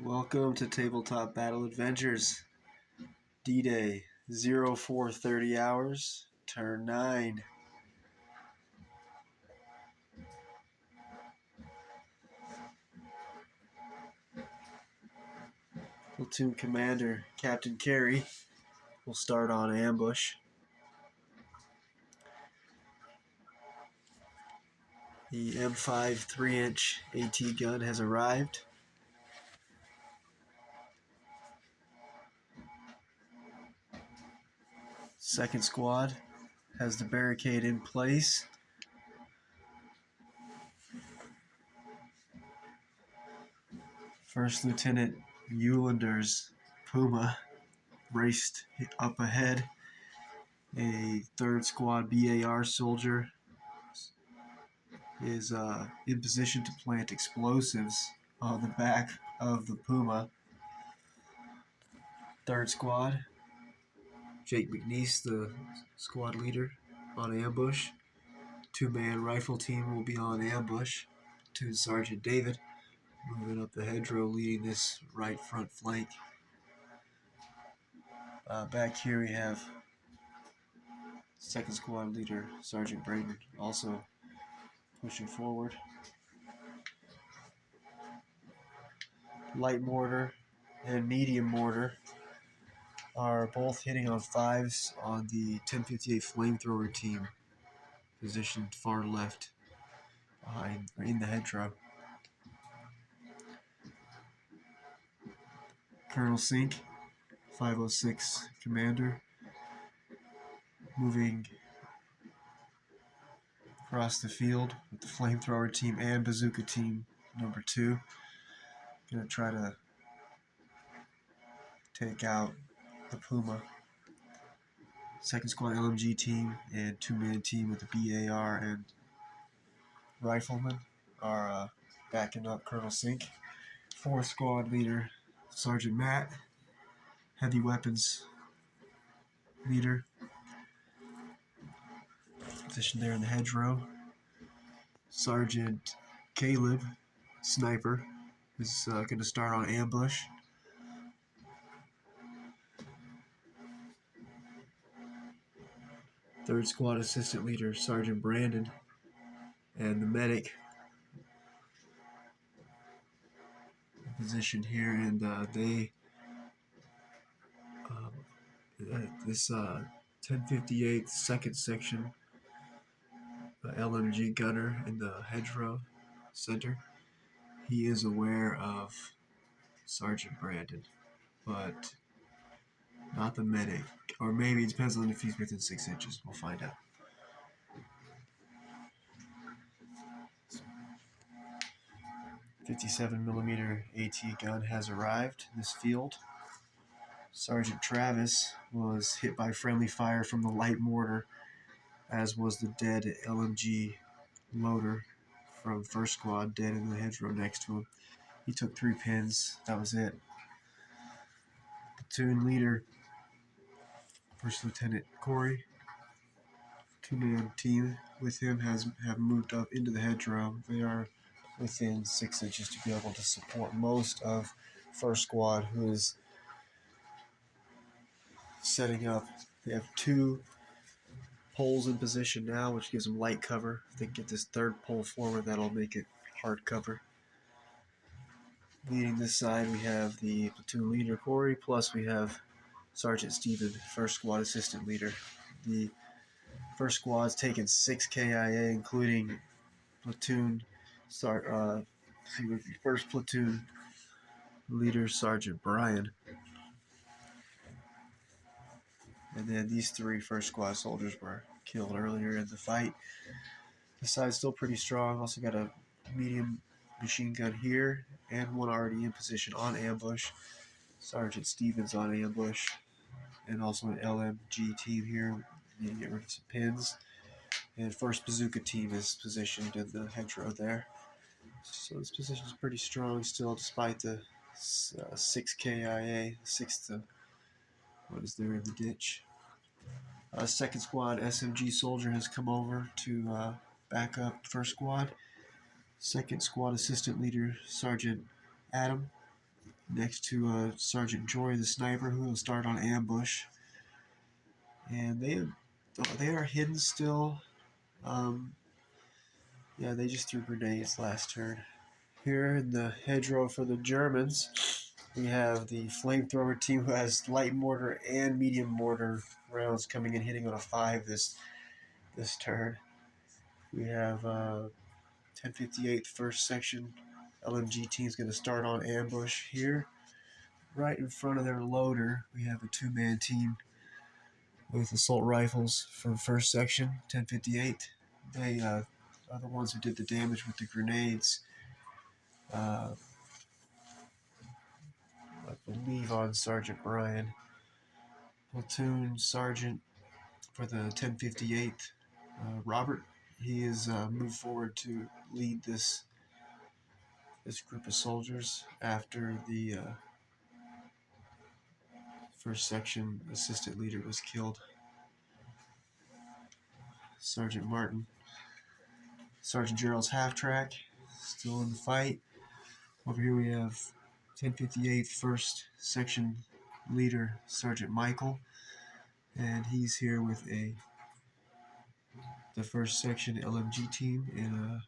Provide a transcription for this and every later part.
Welcome to Tabletop Battle Adventures. D-Day 0430 hours, turn 9. Platoon Commander Captain Carey will start on ambush. The M5 3-inch AT gun has arrived. Second squad has the barricade in place. First Lieutenant Eulander's Puma raced up ahead. A third squad BAR soldier is in position to plant explosives on the back of the Puma. Third squad, Jake McNeese, the squad leader, on ambush. Two-man rifle team will be on ambush. Platoon Sergeant David moving up the hedgerow, leading this right front flank. Back here we have second squad leader Sergeant Braden also pushing forward. Light mortar and medium mortar are both hitting on 5s on the 1058 flamethrower team, positioned far left behind or in the hedgerow. Colonel Sink, 506 commander, moving across the field with the flamethrower team and bazooka team number 2. Gonna try to take out the Puma. Second squad LMG team and two-man team with the BAR and riflemen are backing up Colonel Sink. Fourth squad leader Sergeant Matt, heavy weapons leader, positioned there in the hedgerow. Sergeant Caleb, sniper, is going to start on ambush. Third squad assistant leader Sergeant Brandon and the medic positioned here, and this 1058 second section LMG gunner in the hedgerow center. He is aware of Sergeant Brandon, but not the medic. Or maybe it depends on if he's within 6 inches. We'll find out. .57mm AT gun has arrived in this field. Sergeant Travis was hit by friendly fire from the light mortar, as was the dead LMG loader from first squad, dead in the hedgerow next to him. He took 3 pins. That was it. Platoon leader, First Lieutenant Corey, two-man team with him have moved up into the hedgerow. They are within 6 inches to be able to support most of first squad, who is setting up. They have 2 poles in position now, which gives them light cover. If they can get this third pole forward, that'll make it hard cover. Leading this side, we have the platoon leader Corey, plus we have Sergeant Steven, first squad assistant leader. The first squad's taken 6 KIA, including platoon first platoon leader Sergeant Brian. And then these 3 first squad soldiers were killed earlier in the fight. The side's still pretty strong. Also got a medium machine gun here and one already in position on ambush. Sergeant Stevens on ambush. And also an LMG team here. Need to get rid of some pins. And first bazooka team is positioned in the hedgerow there. So this position is pretty strong still, despite the 6 KIA, 6th to what is there in the ditch. Second squad SMG soldier has come over to back up first squad. Second squad assistant leader Sergeant Adam next to Sergeant Jory, the sniper, who will start on ambush. And they are hidden still. Yeah, they just threw grenades last turn. Here in the hedgerow for the Germans, we have the flamethrower team who has light mortar and medium mortar rounds coming in, hitting on a 5 this turn. We have 1058 first section LMG team is going to start on ambush here. Right in front of their loader, we have a 2-man team with assault rifles from first section, 1058. They are the ones who did the damage with the grenades. I believe on Sergeant Brian. Platoon Sergeant for the 1058, Robert. He has moved forward to lead this group of soldiers after the first section assistant leader was killed. Sergeant Martin. Sergeant Gerald's half-track, still in the fight. Over here we have 1058 first section leader Sergeant Michael, and he's here with the first section LMG team. And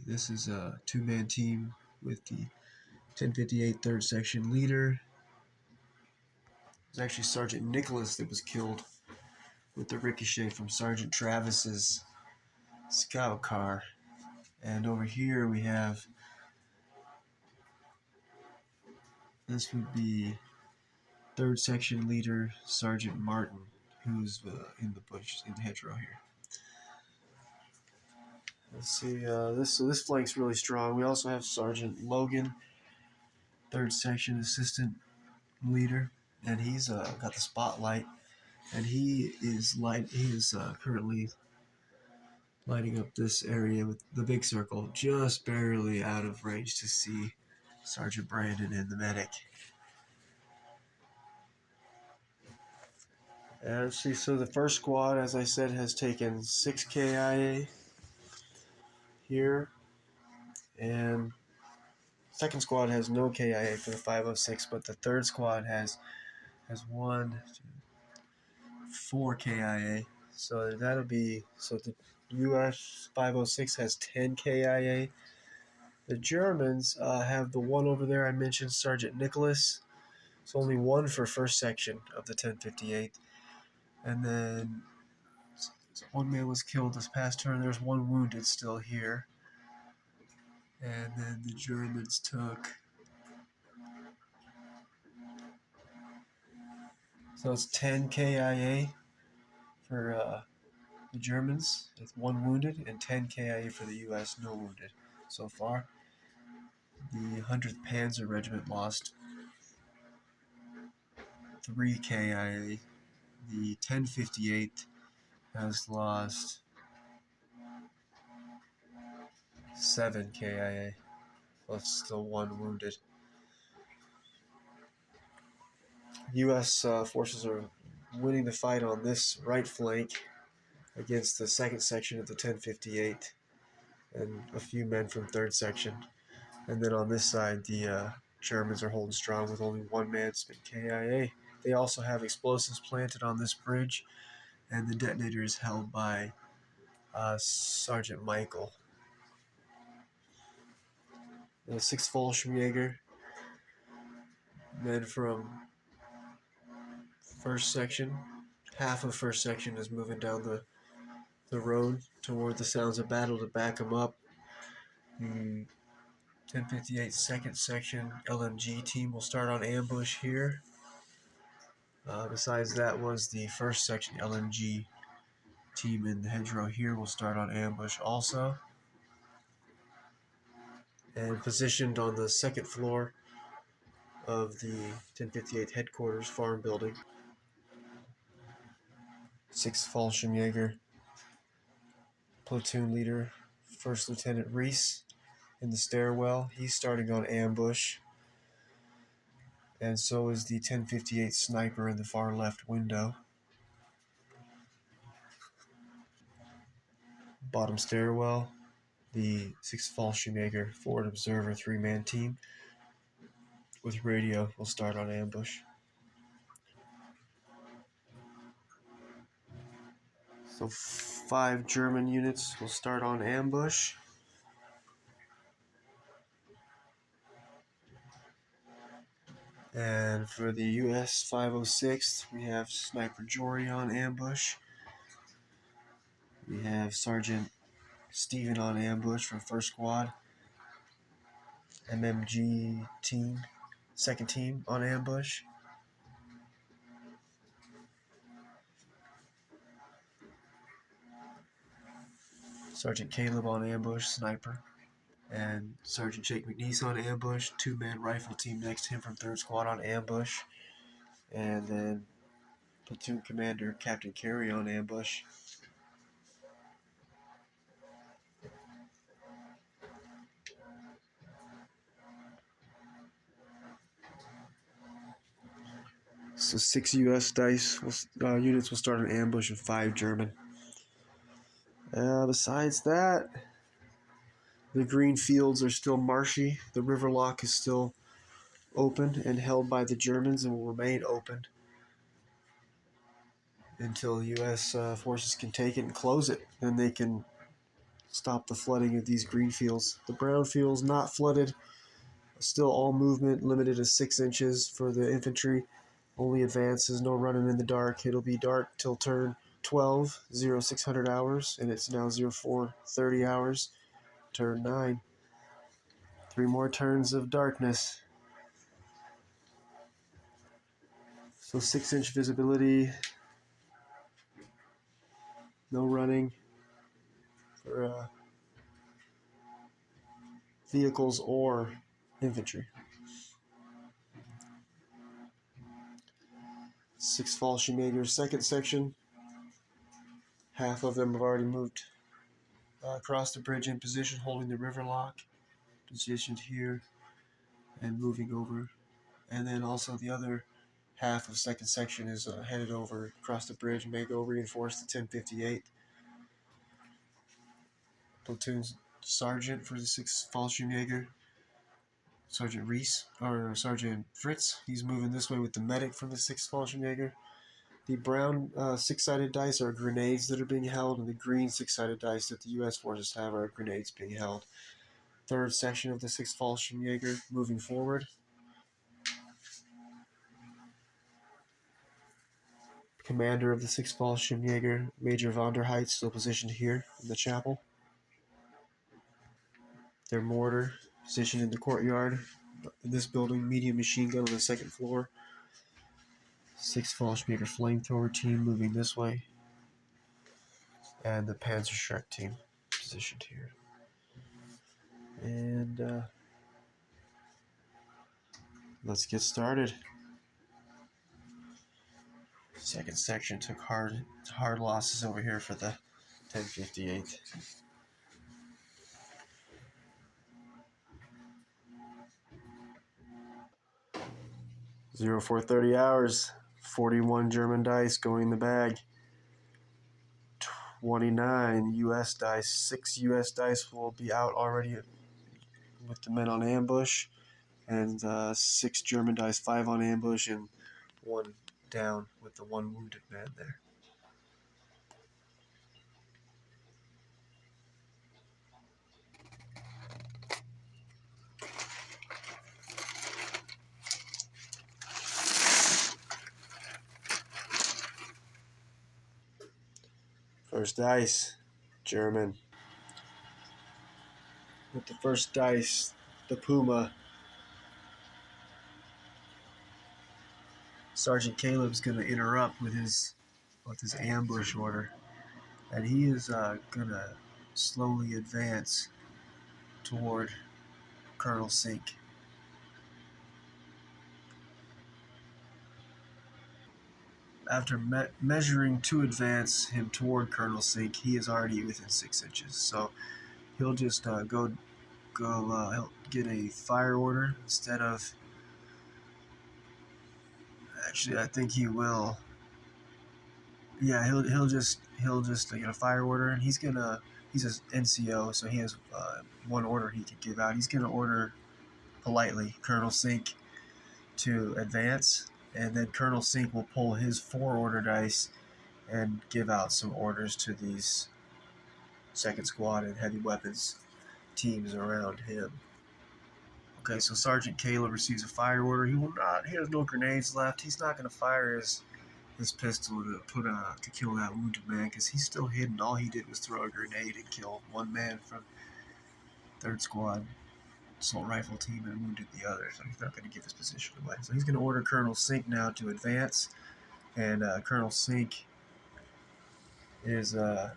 this is a 2-man team with the 1058 third section leader. It was actually Sergeant Nicholas that was killed with the ricochet from Sergeant Travis's scout car. And over here we have, this would be third section leader Sergeant Martin, who's in the bush, in the hedgerow here. Let's see, this flank's really strong. We also have Sergeant Logan, third section assistant leader, and he's got the spotlight, and he is currently lighting up this area with the big circle, just barely out of range to see Sergeant Brandon and the medic. And let's see, so the first squad, as I said, has taken 6 KIA here, and second squad has no KIA for the 506, but the third squad has 4 KIA. So that'll be, so the US 506 has 10 KIA. The Germans have the one over there I mentioned, Sergeant Nicholas. It's only 1 for first section of the 1058. And then 1 man was killed this past turn. There's 1 wounded still here. And then the Germans took, so it's 10 KIA for the Germans with 1 wounded, and 10 KIA for the US, no wounded so far. The 100th Panzer Regiment lost 3 KIA. The 1058 has lost 7 KIA, plus still 1 wounded. U.S. Forces are winning the fight on this right flank against the second section of the 1058 and a few men from third section. And then on this side, the Germans are holding strong with only 1 man spent KIA. They also have explosives planted on this bridge, and the detonator is held by Sergeant Michael. The 6th Fallschirmjäger, men from first section. Half of first section is moving down the road toward the sounds of battle to back them up. The 1058 second section LMG team will start on ambush here. Besides that was the first section LMG team in the hedgerow here will start on ambush also. And positioned on the second floor of the 1058 headquarters farm building, 6th Fallschirmjäger platoon leader, First Lieutenant Reese, in the stairwell. He's starting on ambush. And so is the 1058 sniper in the far left window. Bottom stairwell. The 6th Fallschirmjäger forward observer 3-man team with radio will start on ambush. So 5 German units will start on ambush. And for the US 506th, we have Sniper Jory on ambush. We have Sergeant Steven on ambush from 1st Squad. MMG team, 2nd team on ambush. Sergeant Caleb on ambush, sniper. And Sergeant Jake McNeese on ambush. 2-man rifle team next to him from 3rd Squad on ambush. And then platoon commander Captain Carey on ambush. So 6 U.S. dice units will start an ambush and 5 German. Besides that, the green fields are still marshy. The river lock is still open and held by the Germans and will remain open until U.S. Forces can take it and close it. Then they can stop the flooding of these green fields. The brown fields not flooded. Still all movement limited to 6 inches for the infantry. Only advances, no running in the dark. It'll be dark till turn 12, 0600 hours, and it's now 0430 hours. Turn 9. 3 more turns of darkness. So 6-inch visibility. No running for vehicles or infantry. 6 Fallschirmjägers, 2nd section. Half of them have already moved across the bridge in position, holding the river lock. Positioned here and moving over. And then also the other half of 2nd section is headed over across the bridge and may go reinforce the 1058. Platoon sergeant for the 6th Fallschirmjäger, Sergeant Reese, or Sergeant Fritz. He's moving this way with the medic from the 6th Fallschirmjäger. The brown 6-sided dice are grenades that are being held, and the green 6-sided dice that the U.S. forces have are grenades being held. 3rd section of the 6th Fallschirmjäger moving forward. Commander of the 6th Fallschirmjäger, Major von der Heitz, still positioned here in the chapel. Their mortar positioned in the courtyard. In this building, medium machine gun on the 2nd floor. 6th Fallschirmjäger flamethrower team moving this way. And the Panzerschreck team positioned here. And let's get started. 2nd section took hard losses over here for the 1058. (0430 hours). 41 German dice going in the bag. 29 U.S. dice. 6 U.S. dice will be out already with the men on ambush, and 6 German dice, 5 on ambush, and 1 down with the 1 wounded man there. First dice, German. With the first dice, the Puma. Sergeant Caleb's going to interrupt with his ambush order, and he is going to slowly advance toward Colonel Sink. After measuring to advance him toward Colonel Sink, he is already within 6 inches. So he'll just he'll get a fire order instead of. Actually, I think he will. Yeah, he'll just get a fire order, and he's gonna he's an NCO, so he has one order he could give out. He's going to order politely Colonel Sink to advance, and then Colonel Sink will pull his 4 order dice and give out some orders to these second squad and heavy weapons teams around him. Okay, so Sergeant Caleb receives a fire order. He has no grenades left. He's not going to fire his pistol to kill that wounded man, because he's still hidden. All he did was throw a grenade and kill one man from 3rd Squad assault rifle team and wounded the other, so he's not going to give his position away. So he's going to order Colonel Sink now to advance, and Colonel Sink is going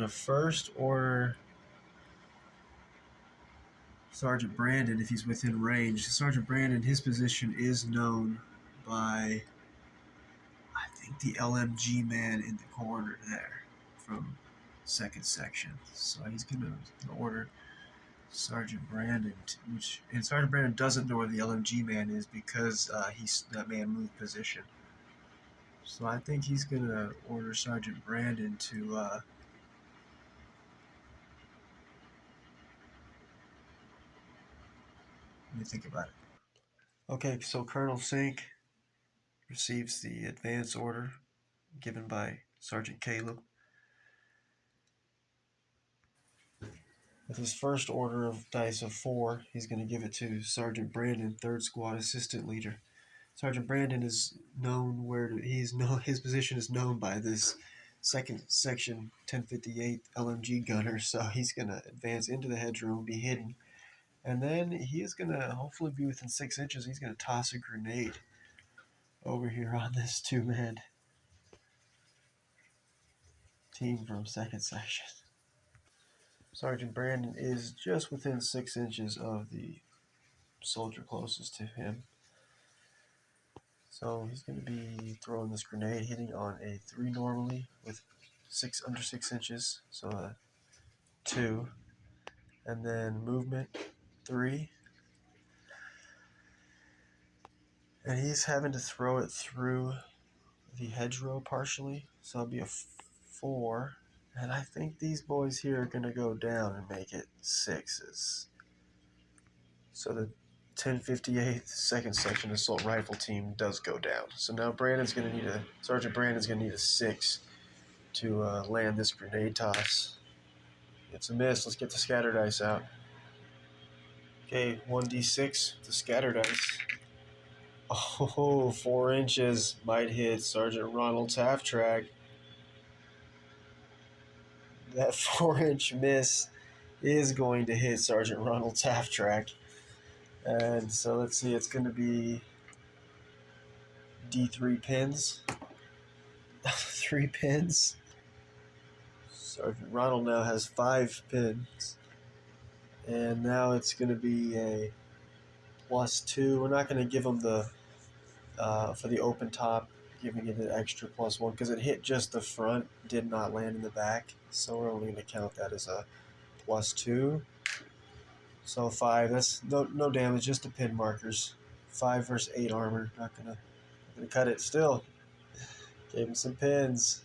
to first order Sergeant Brandon if he's within range. Sergeant Brandon, his position is known by, I think, the LMG man in the corner there from 2nd section. So he's going to order Sergeant Brandon, and Sergeant Brandon doesn't know where the LMG man is because that man moved position. So I think he's going to order Sergeant Brandon to let me think about it. Okay, so Colonel Sink receives the advance order given by Sergeant Caleb. With his first order of dice of 4, he's going to give it to Sergeant Brandon, 3rd Squad Assistant Leader. Sergeant Brandon is known his position is known by this 2nd Section 1058 LMG gunner, so he's going to advance into the hedgerow, be hidden, and then he is going to hopefully be within 6 inches. He's going to toss a grenade over here on this 2-man team from 2nd Section. Sergeant Brandon is just within 6 inches of the soldier closest to him. So he's going to be throwing this grenade, hitting on a 3 normally with under 6 inches, so a 2, and then movement 3, and he's having to throw it through the hedgerow partially, so it'll be a 4, and I think these boys here are going to go down and make it 6s. So the 1058th 2nd Section Assault Rifle Team does go down. So now Sergeant Brandon's going to need a 6 to land this grenade toss. It's a miss. Let's get the scatter dice out. Okay, 1d6, the scatter dice. Oh, 4 inches might hit Sergeant Ronald's half track. That 4-inch miss is going to hit Sergeant Ronald's half track. And so let's see, it's going to be D3 pins. 3 pins. Sergeant Ronald now has 5 pins. And now it's going to be a +2. We're not going to give him the, for the open top, giving it an extra +1 because it hit just the front, did not land in the back. So we're only going to count that as a +2. So 5, that's no damage, just the pin markers. 5 versus 8 armor, not gonna cut it. Still, gave him some pins.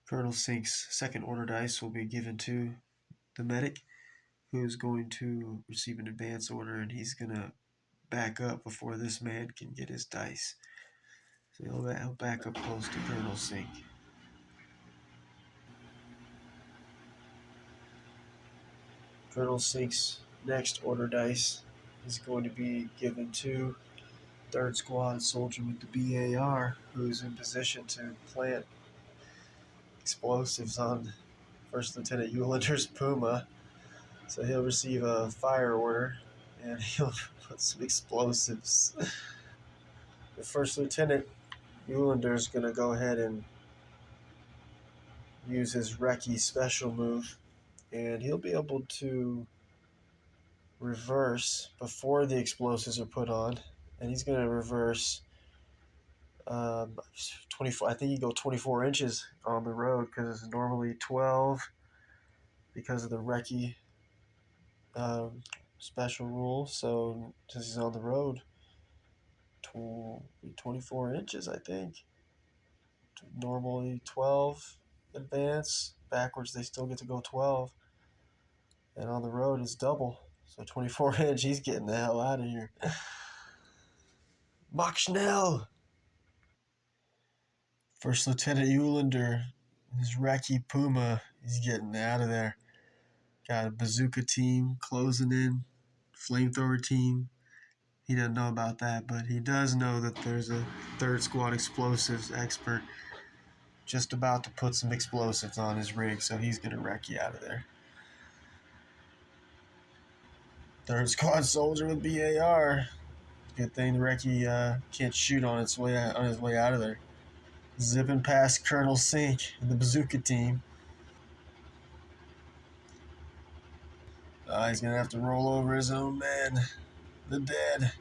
Colonel Sink's 2nd order dice will be given to the medic, who is going to receive an advance order, and he's gonna back up before this man can get his dice. So he'll back up close to Colonel Sink. Colonel Sink's next order dice is going to be given to 3rd Squad soldier with the BAR, who's in position to plant explosives on 1st Lieutenant Eulander's Puma. So he'll receive a fire order, and he'll put some explosives. The 1st Lieutenant Eulander's going to go ahead and use his Recce special move, and he'll be able to reverse before the explosives are put on, and he's going to reverse 24. I think you go 24 inches on the road because it's normally 12 because of the Recce special rule. So since he's on the road, 24 inches, I think. normally 12 advance. Backwards, they still get to go 12. And on the road, it's double. So 24 inch, he's getting the hell out of here. Mach schnell! First Lieutenant Eulander, his Reki Puma, he's getting out of there. Got a bazooka team closing in, flamethrower team. He doesn't know about that, but he does know that there's a 3rd Squad explosives expert just about to put some explosives on his rig, so he's going to wreck you out of there. 3rd Squad soldier with BAR. Good thing the Recce can't shoot on his way out of there. Zipping past Colonel Sink and the bazooka team. He's going to have to roll over his own men. The dead.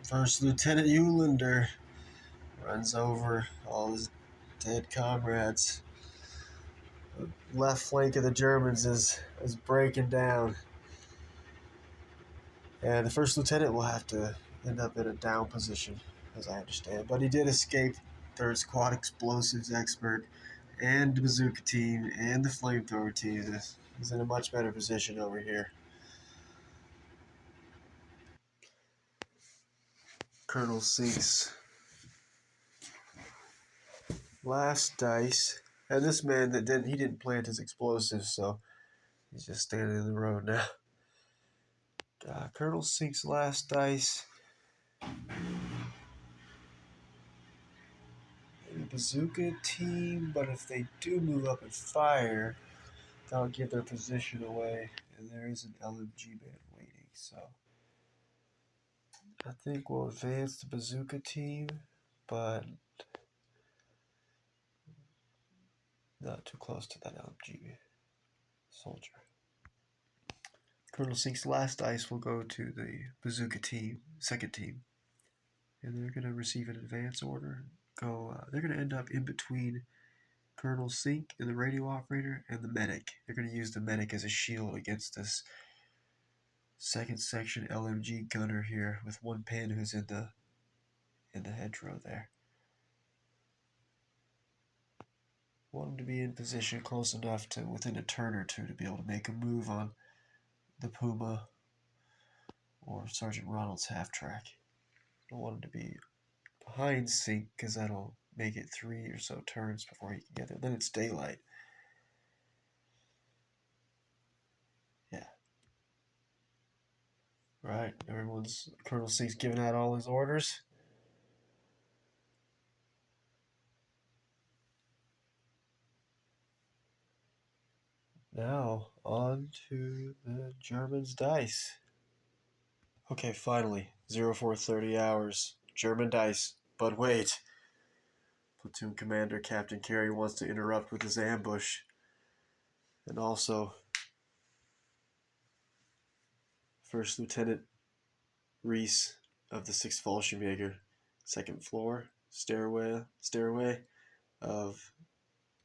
First Lieutenant Eulander runs over all his dead comrades. The left flank of the Germans is breaking down. And the first lieutenant will have to end up in a down position, as I understand. But he did escape 3rd Squad explosives expert and the bazooka team and the flamethrower team. He's in a much better position over here. Colonel Sink's last dice. And this man he didn't plant his explosives, so he's just standing in the road now. Colonel Sink's last dice. The bazooka team, but if they do move up and fire, that'll give their position away. And there is an LMG man waiting, so I think we'll advance the bazooka team, but not too close to that LMG soldier. Colonel Sink's last dice will go to the bazooka team, 2nd team, and they're going to receive an advance order. They're going to end up in between Colonel Sink and the radio operator and the medic. They're going to use the medic as a shield against this 2nd section LMG gunner here with one pin who's in the hedgerow there. Want him to be in position close enough to within a turn or two to be able to make a move on the Puma or Sergeant Ronald's half track. Don't want him to be behind Sink because that'll make it 3 or so turns before he can get there. Then it's daylight. Yeah. Right. Colonel Sink's giving out all his orders. Now, on to the Germans' dice. Okay, finally, 0430 hours. German dice. But wait. Platoon Commander Captain Carey wants to interrupt with his ambush. And also, First Lieutenant Reese of the 6th Fallschirmjäger, 2nd floor, stairway of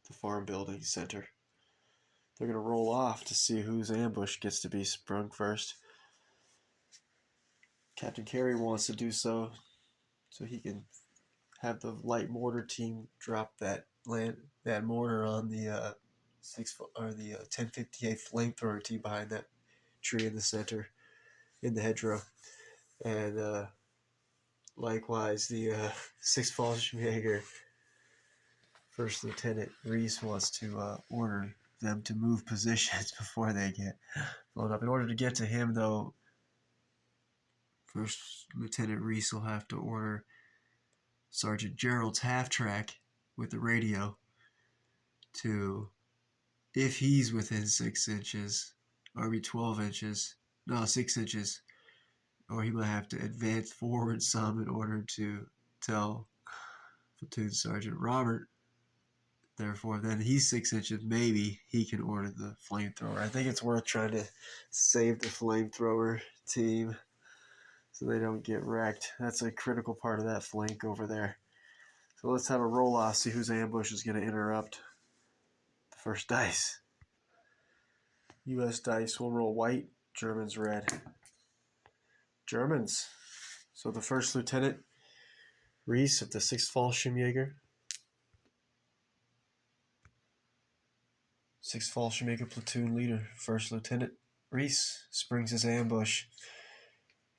the farm building center. They're going to roll off to see whose ambush gets to be sprung first. Captain Carey wants to do so he can have the light mortar team drop that mortar on the 1058 flamethrower team behind that tree in the center in the hedgerow, and likewise the 6th Fallschirmjäger First Lieutenant Reese wants to order them to move positions before they get blown up. In order to get to him, though, First Lieutenant Reese will have to order Sergeant Gerald's half-track with the radio to, if he's within 6 inches, or be 12 inches, no, 6 inches, or he might have to advance forward some in order to tell Platoon Sergeant Robert. Therefore, then he's 6 inches, maybe he can order the flamethrower. I think it's worth trying to save the flamethrower team so they don't get wrecked. That's a critical part of that flank over there. So let's have a roll-off, see whose ambush is going to interrupt the first dice. U.S. dice will roll white, Germans red. Germans. So the First Lieutenant Reese of the 6th Fallschirmjäger 6th Fallschirmjäger platoon leader, 1st Lieutenant Reese, springs his ambush.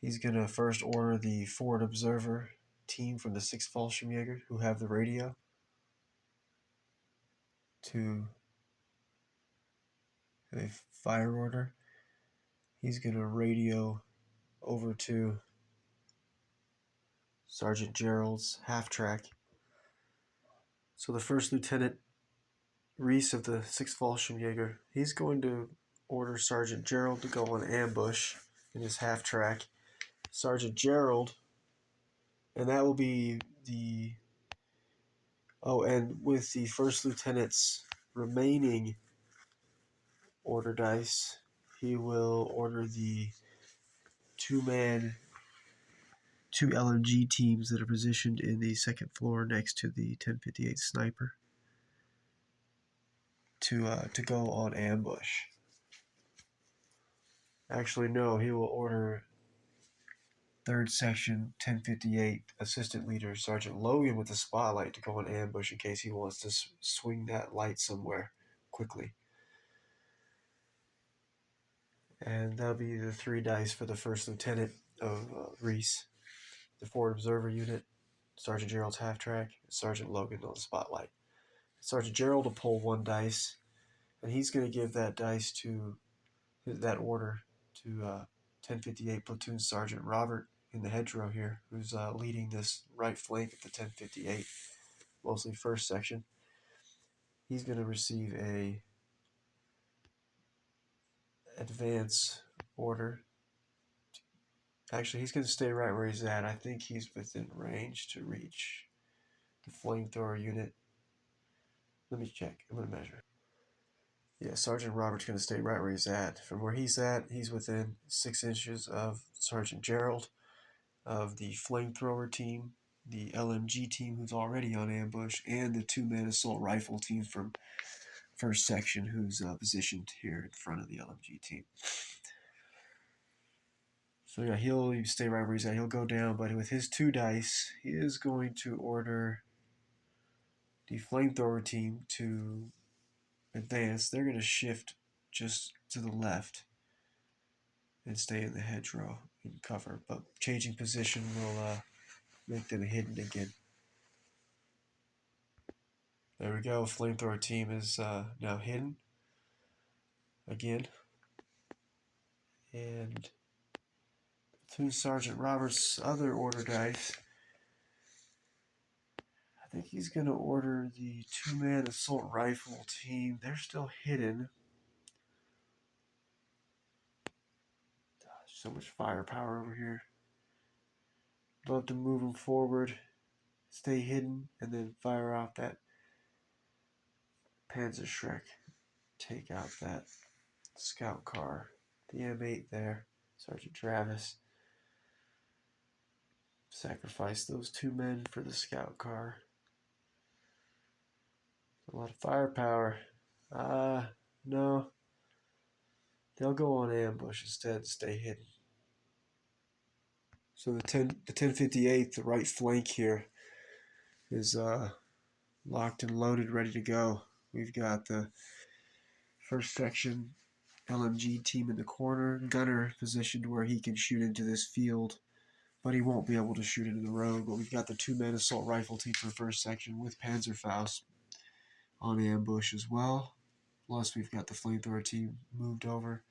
He's going to first order the forward observer team from the 6th Fallschirmjäger, who have the radio, to a fire order. He's going to radio over to Sergeant Gerald's half-track. So the 1st Lieutenant Reese of the 6th Fallschirmjäger, he's going to order Sergeant Gerald to go on ambush in his half-track. Sergeant Gerald, and that will be the... Oh, and with the 1st Lieutenant's remaining order dice, he will order the two LMG teams that are positioned in the 2nd floor next to the 1058 sniper to go on ambush. Actually, no, he will order 3rd Section 1058 Assistant Leader Sergeant Logan with the spotlight to go on ambush in case he wants to swing that light somewhere quickly. And that'll be the 3 dice for the 1st Lieutenant of Reese, the forward observer unit, Sergeant Gerald's half-track, Sergeant Logan on the spotlight. Sergeant Gerald will pull 1 dice, and he's going to give that dice to that order to 1058 Platoon Sergeant Robert in the hedgerow here, who's leading this right flank of the 1058, mostly 1st section. He's going to receive a advance order. Actually, he's going to stay right where he's at. I think he's within range to reach the flamethrower unit. Let me check. I'm going to measure. Yeah, Sergeant Robert's going to stay right where he's at. From where he's at, he's within 6 inches of Sergeant Gerald of the flamethrower team, the LMG team who's already on ambush, and the 2-man assault rifle team from 1st section who's positioned here in front of the LMG team. So yeah, he'll stay right where he's at. He'll go down, but with his 2 dice, he is going to order the flamethrower team to advance. They're going to shift just to the left and stay in the hedgerow and cover, but changing position will make them hidden again. There we go. Flamethrower team is now hidden again, and Platoon Sergeant Roberts' other order dice, I think he's going to order the 2-man assault rifle team. They're still hidden. So much firepower over here. Love to move them forward, stay hidden, and then fire off that Panzerschreck. Take out that scout car. The M8 there. Sergeant Travis. Sacrifice those 2 men for the scout car. A lot of firepower. No. They'll go on ambush instead and stay hidden. So the 1058, the right flank here, is locked and loaded, ready to go. We've got the 1st section LMG team in the corner, gunner positioned where he can shoot into this field, but he won't be able to shoot into the road. But we've got the 2-man assault rifle team for 1st section with Panzerfaust on ambush as well. Plus we've got the flamethrower team moved over.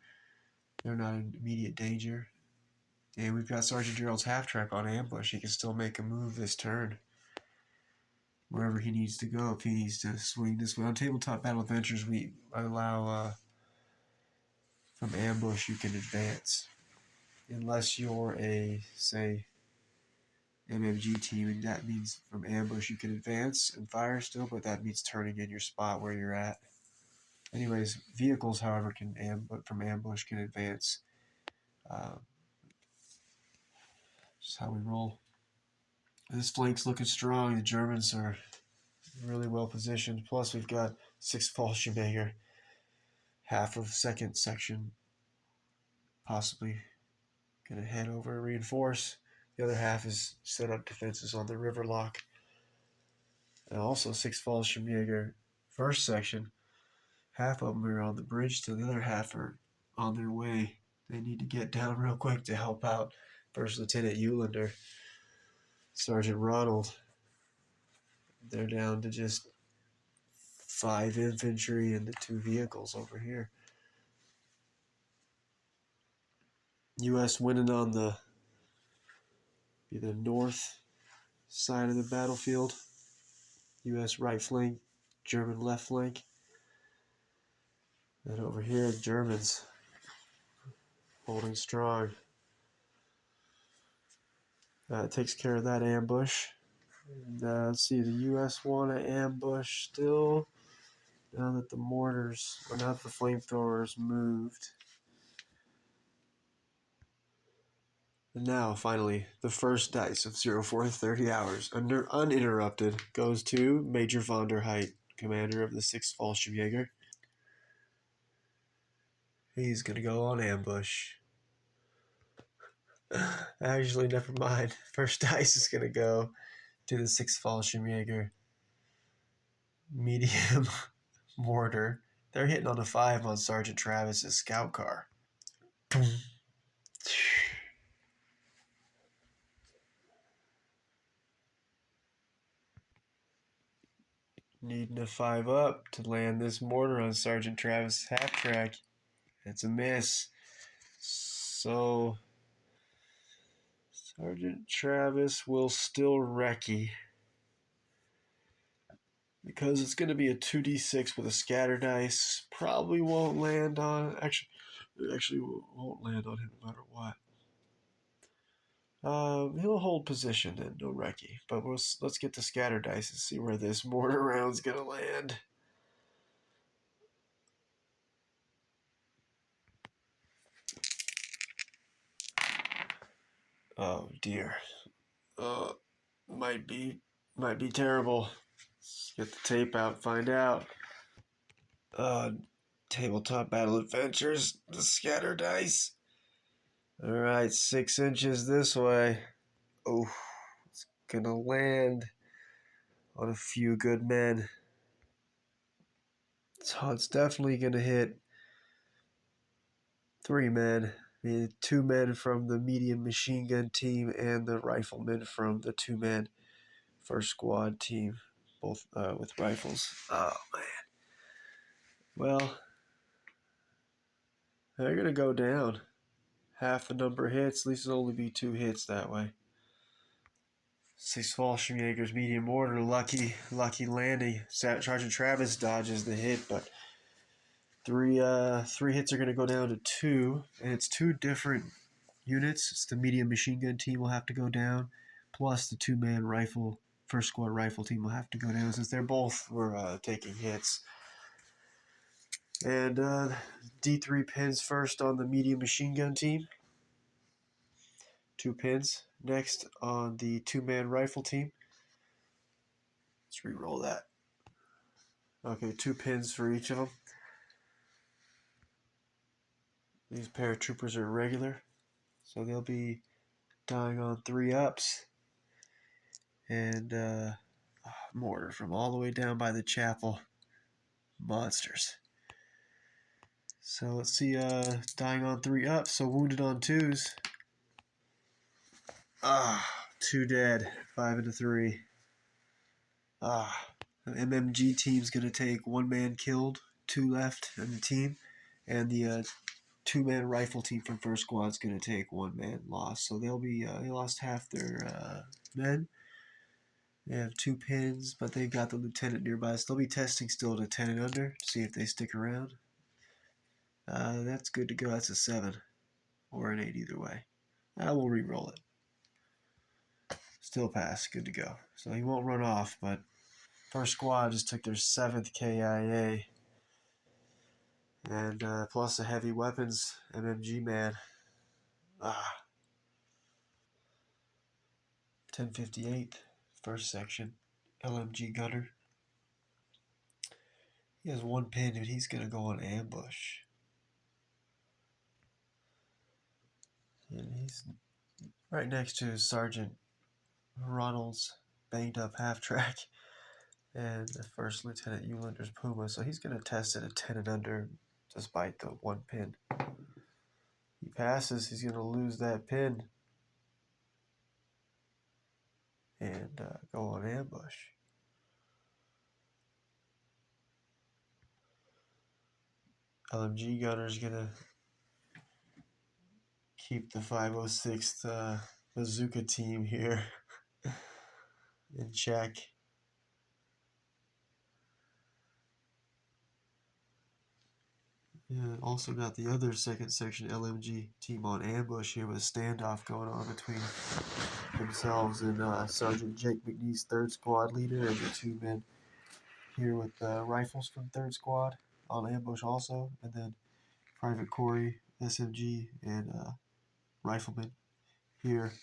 They're not in immediate danger. And we've got Sergeant Gerald's half-track on ambush. He can still make a move this turn wherever he needs to go if he needs to swing this way. On Tabletop Battle Adventures, we allow from ambush you can advance. Unless you're a, say, MMG team, and that means from ambush you can advance and fire still, but that means turning in your spot where you're at. Anyways, vehicles, however, from ambush can advance. That's how we roll. This flank's looking strong. The Germans are really well positioned. Plus, we've got 6th Fallschirmjäger, half of 2nd section, possibly going to head over and reinforce. The other half is set up defenses on the river lock. And also 6th Fallschirmjäger, 1st section, Half of them are on the bridge still. The other half are on their way. They need to get down real quick to help out First Lieutenant Eulander, Sergeant Ronald. They're down to just 5 infantry and the 2 vehicles over here. U.S. winning on the north side of the battlefield. U.S. right flank, German left flank. And over here, the Germans holding strong. Takes care of that ambush. And, let's see, the U.S. want to ambush still. Now that the mortars, or now that the flamethrowers moved. And now, finally, the first dice of 0430 hours, uninterrupted, goes to Major von der Heidt, commander of the 6th Fallschirmjäger. He's going to go on ambush. Actually, never mind. First dice is going to go to the 6th Fallschirmjäger. Medium mortar. They're hitting on a 5 on Sergeant Travis's scout car. Needing a 5 up to land this mortar on Sergeant Travis' half track. It's a miss. So Sergeant Travis will still recce. Because it's going to be a 2d6 with a scatter dice. Probably won't land on... Actually won't land on him no matter what. He'll hold position and no recce. But let's get the scatter dice and see where this mortar round's going to land. Oh dear. Might be terrible. Let's get the tape out, find out. Tabletop Battle Adventures, the scatter dice. Alright, 6 inches this way. Oh, it's gonna land on a few good men. So it's definitely gonna hit 3 men. I mean, 2 men from the medium machine gun team and the riflemen from the 2-man first squad team, both with rifles. Oh man. Well, they're gonna go down. Half the number of hits. At least it'll only be 2 hits that way. 6 Fallschirmjäger's medium mortar, lucky landing. Sergeant Travis dodges the hit, but 3 hits are going to go down to 2, and it's 2 different units. It's the medium machine gun team will have to go down, plus the 2-man rifle, first squad rifle team will have to go down since they're both were taking hits. And D3 pins first on the medium machine gun team. 2 pins. Next on the 2-man rifle team. Let's re-roll that. Okay, 2 pins for each of them. These paratroopers are regular, so they'll be dying on 3 ups. And mortar from all the way down by the chapel. Monsters. So let's see, dying on 3 ups, so wounded on 2s. 2 dead, 5 into 3. The MMG team's going to take 1 man killed, 2 left in the team, and the 2-man rifle team from first squad's going to take 1 man lost. So they'll be they lost half their men. They have 2 pins, but they've got the lieutenant nearby. So they'll be testing still to 10 and under to see if they stick around. That's good to go. That's a 7 or an 8 either way. We'll re-roll it. Still pass. Good to go. So he won't run off, but first squad just took their 7th KIA. And plus a heavy weapons MMG man. 1058, first section, LMG gunner. He has 1 pin, and he's going to go on ambush. And he's right next to Sergeant Ronald's banged up half track. And the first Lieutenant Eulander's Puma, so he's going to test it at 10 and under despite the 1 pin. He passes, he's going to lose that pin and go on ambush. LMG Gunner's going to keep the 506th bazooka team here in check. Yeah, also got the other second section LMG team on ambush here with a standoff going on between themselves and Sergeant Jake McNee's 3rd Squad leader and the 2 men here with rifles from 3rd Squad on ambush also, and then Private Corey, SMG, and Rifleman here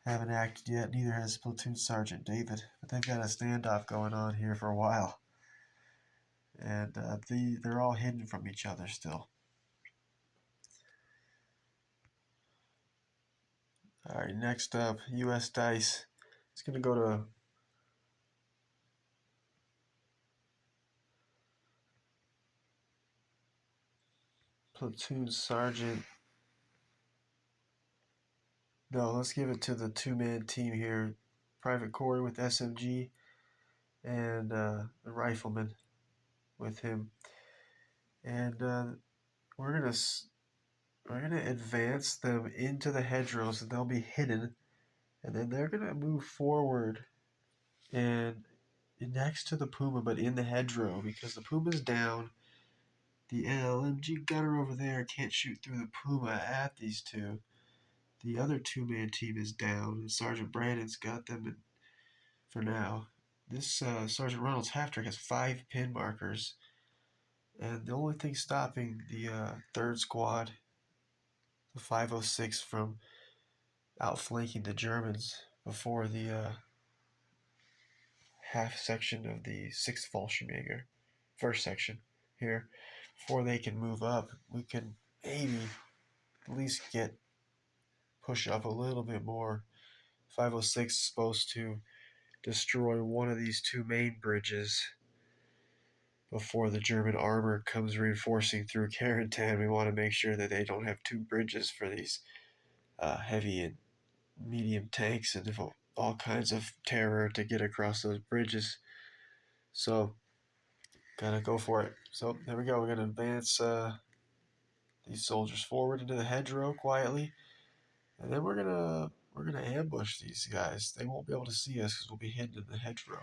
haven't acted yet. Neither has Platoon Sergeant David, but they've got a standoff going on here for a while, and they're all hidden from each other still. All right, next up, U.S. Dice. It's going to go to Platoon Sergeant. No, let's give it to the 2-man team here. Private Corey with SMG and the Rifleman with him. And we're gonna advance them into the hedgerows, and they'll be hidden. And then they're gonna move forward and next to the Puma, but in the hedgerow because the Puma's down. The LMG gunner over there can't shoot through the Puma at these two. The other 2-man team is down, and Sergeant Brandon's got them for now. This Sergeant Reynolds half-track has 5 pin markers, and the only thing stopping the 3rd Squad, the 506, from outflanking the Germans before the half section of the 6th Fallschirmjäger, first section here, before they can move up, we can maybe at least push up a little bit more. 506 is supposed to destroy one of these 2 main bridges before the German armor comes reinforcing through Carentan. We want to make sure that they don't have 2 bridges for these heavy and medium tanks and all kinds of terror to get across those bridges. So, gotta go for it. So, there we go. We're gonna advance these soldiers forward into the hedgerow quietly, and then we're gonna ambush these guys. They won't be able to see us because we'll be hidden in the hedgerow.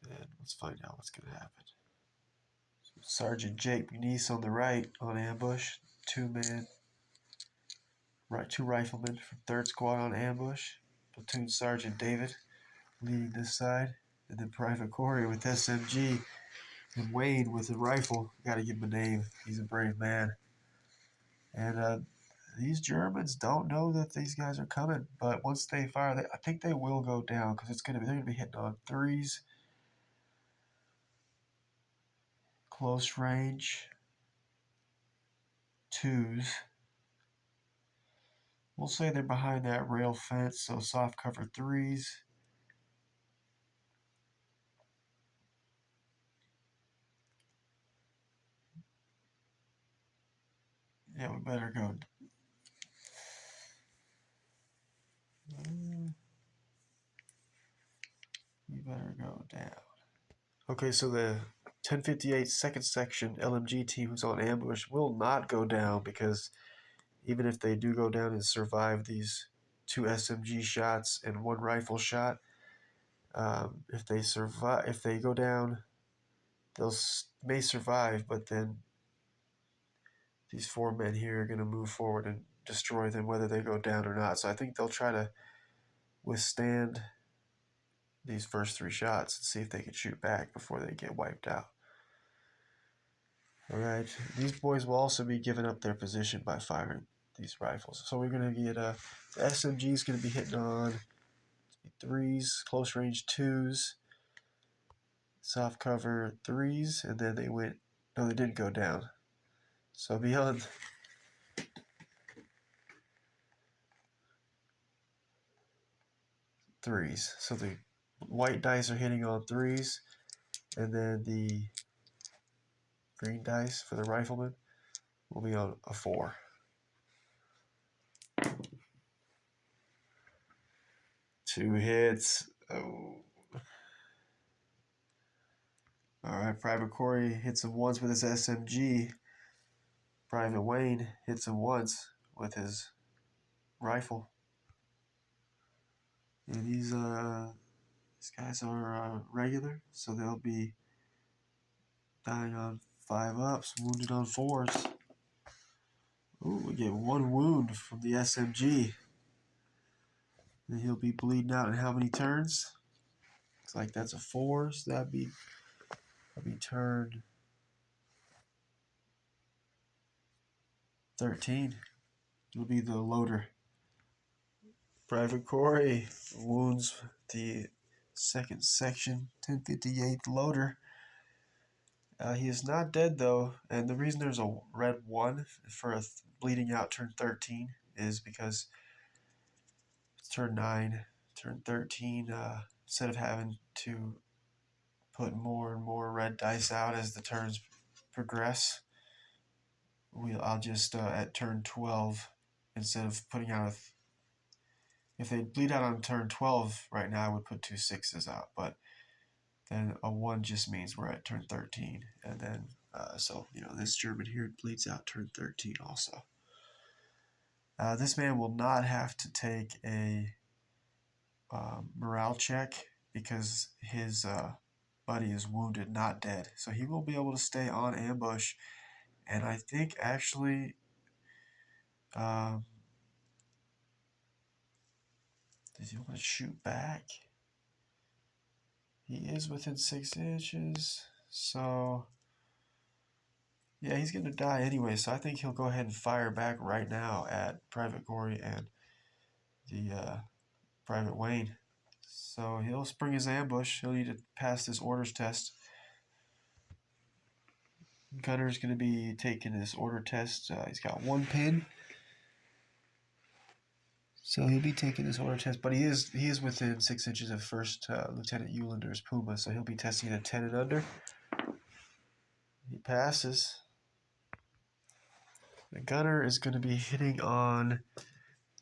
And let's find out what's gonna happen. Sergeant Jake McNeese on the right on ambush. 2-man, right, 2 riflemen from 3rd Squad on ambush. Platoon Sergeant David leading this side, and then Private Corey with SMG, and Wayne with a rifle. Gotta give him a name. He's a brave man. And these Germans don't know that these guys are coming, but once they fire, I think they will go down because they're gonna be hitting on 3s, close range, 2s. We'll say they're behind that rail fence, so soft cover 3s. Yeah, we better go. We better go down. Okay, so the 1058 second section LMG team who's on ambush will not go down because even if they do go down and survive these 2 SMG shots and 1 rifle shot, if they go down, may survive, but then these 4 men here are going to move forward and destroy them whether they go down or not. So I think they'll try to withstand these first 3 shots and see if they can shoot back before they get wiped out. Alright, these boys will also be giving up their position by firing these rifles. So we're going to get the SMG is going to be hitting on 3s, close range 2s, soft cover 3s, and then they didn't go down. So beyond 3s, so white dice are hitting on 3s, and then the green dice for the rifleman will be on a 4. Two hits. Oh. Alright, Private Corey hits him once with his SMG. Private Wayne hits him once with his rifle. And these guys are regular, so they'll be dying on 5-ups, wounded on 4s. Ooh, we get 1 wound from the SMG. And he'll be bleeding out in how many turns? Looks like that's a 4, so that'd be turn 13. It'll be the loader. Private Corey wounds the 2nd section, 1058th loader. He is not dead though, and the reason there's a red 1 for a bleeding out turn 13 is because it's turn 9. Turn 13, instead of having to put more and more red dice out as the turns progress, I'll just at turn 12, instead of putting out if they bleed out on turn 12 right now, I would put 2 6s out, but then a 1 just means we're at turn 13, and then so this German here bleeds out turn 13 also. This man will not have to take a morale check because his buddy is wounded, not dead, so he will be able to stay on ambush. And I think actually does he want to shoot back? He is within 6 inches, so yeah, he's going to die anyway, so I think he'll go ahead and fire back right now at Private Corey and the Private Wayne. So he'll spring his ambush. He'll need to pass this orders test. Gunner's going to be taking this order test. He's got 1 pin. So he'll be taking this order test, but he is within 6 inches of First Lieutenant Eulander's Puma, so he'll be testing it at 10 and under. He passes. The gunner is going to be hitting on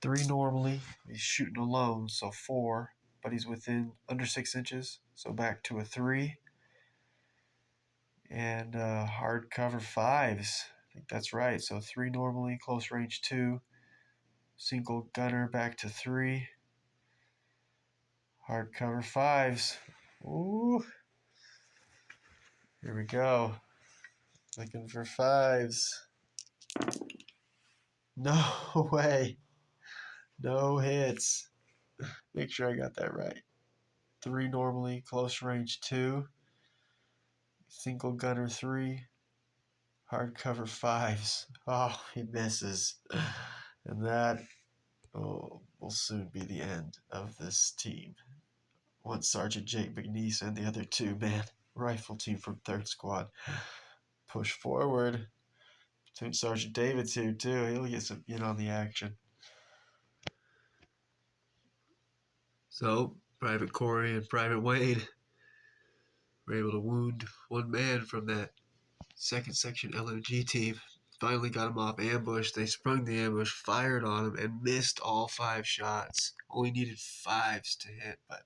3 normally. He's shooting alone, so 4, but he's within under 6 inches, so back to a 3. And hard cover 5s. I think that's right. So 3 normally, close range 2. Single gunner back to 3. Hard cover 5s. Ooh. Here we go. Looking for 5s. No way. No hits. Make sure I got that right. 3 normally, close range 2. Single gunner 3. Hard cover 5s. Oh, he misses. And that will soon be the end of this team. One Sergeant Jake McNeese and the other 2-man rifle team from 3rd Squad push forward. Platoon Sergeant David's here too. He'll get some in on the action. So Private Corey and Private Wade were able to wound 1 man from that 2nd section LMG team. Finally got him off ambush. They sprung the ambush, fired on him, and missed all 5 shots. Only needed 5s to hit, but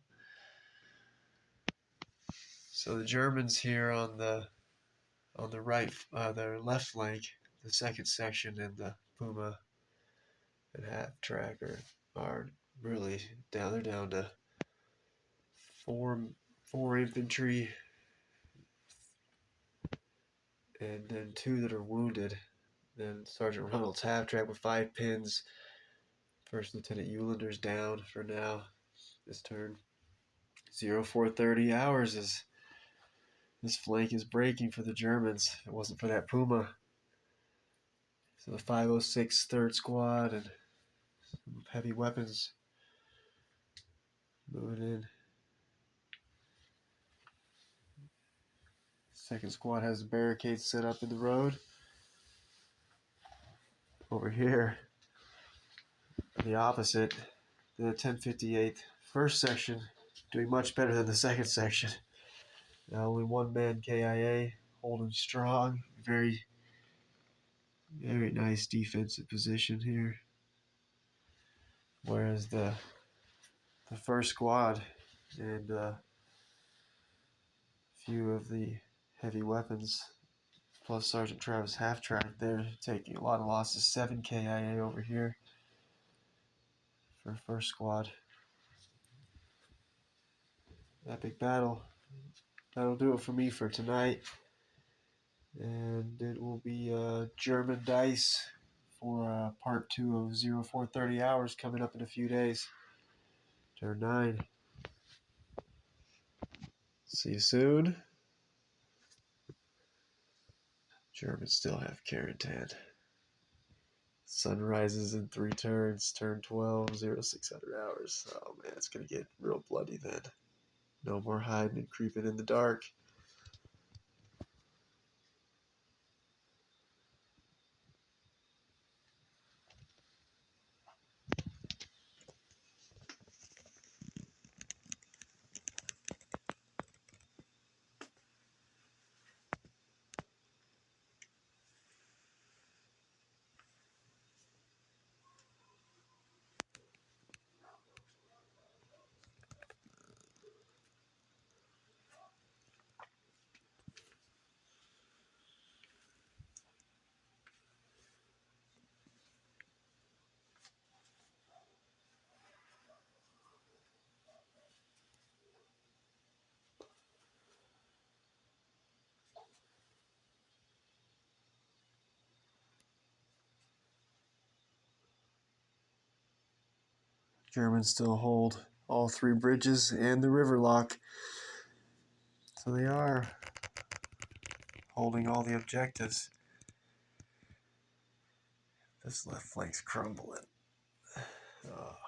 so the Germans here on the right, their left flank, the 2nd section, and the Puma and half tracker are really down. They're down to 4 infantry, and then 2 that are wounded. Then Sergeant Reynolds half track with 5 pins. First Lieutenant Eulander's down for now. This turn. 0430hours is this flank is breaking for the Germans. If it wasn't for that Puma. So the 506 3rd Squad and some heavy weapons moving in. 2nd Squad has barricades set up in the road. Over here, the opposite, the 1058th 1st Section doing much better than the second section. Now only one man KIA, holding strong. Very, very nice defensive position here. Whereas the first squad and a few of the heavy weapons, plus Sergeant Travis Half-Track, they're taking a lot of losses. 7 KIA over here for first squad. Epic battle. That'll do it for me for tonight. And it will be German dice for part 2 of 0430 hours coming up in a few days. Turn 9. See you soon. Germans still have Carentan. Sun rises in 3 turns, turn 12, 0600 hours. Oh man, it's going to get real bloody then. No more hiding and creeping in the dark. Germans still hold all 3 bridges and the river lock. So they are holding all the objectives. This left flank's crumbling. Oh.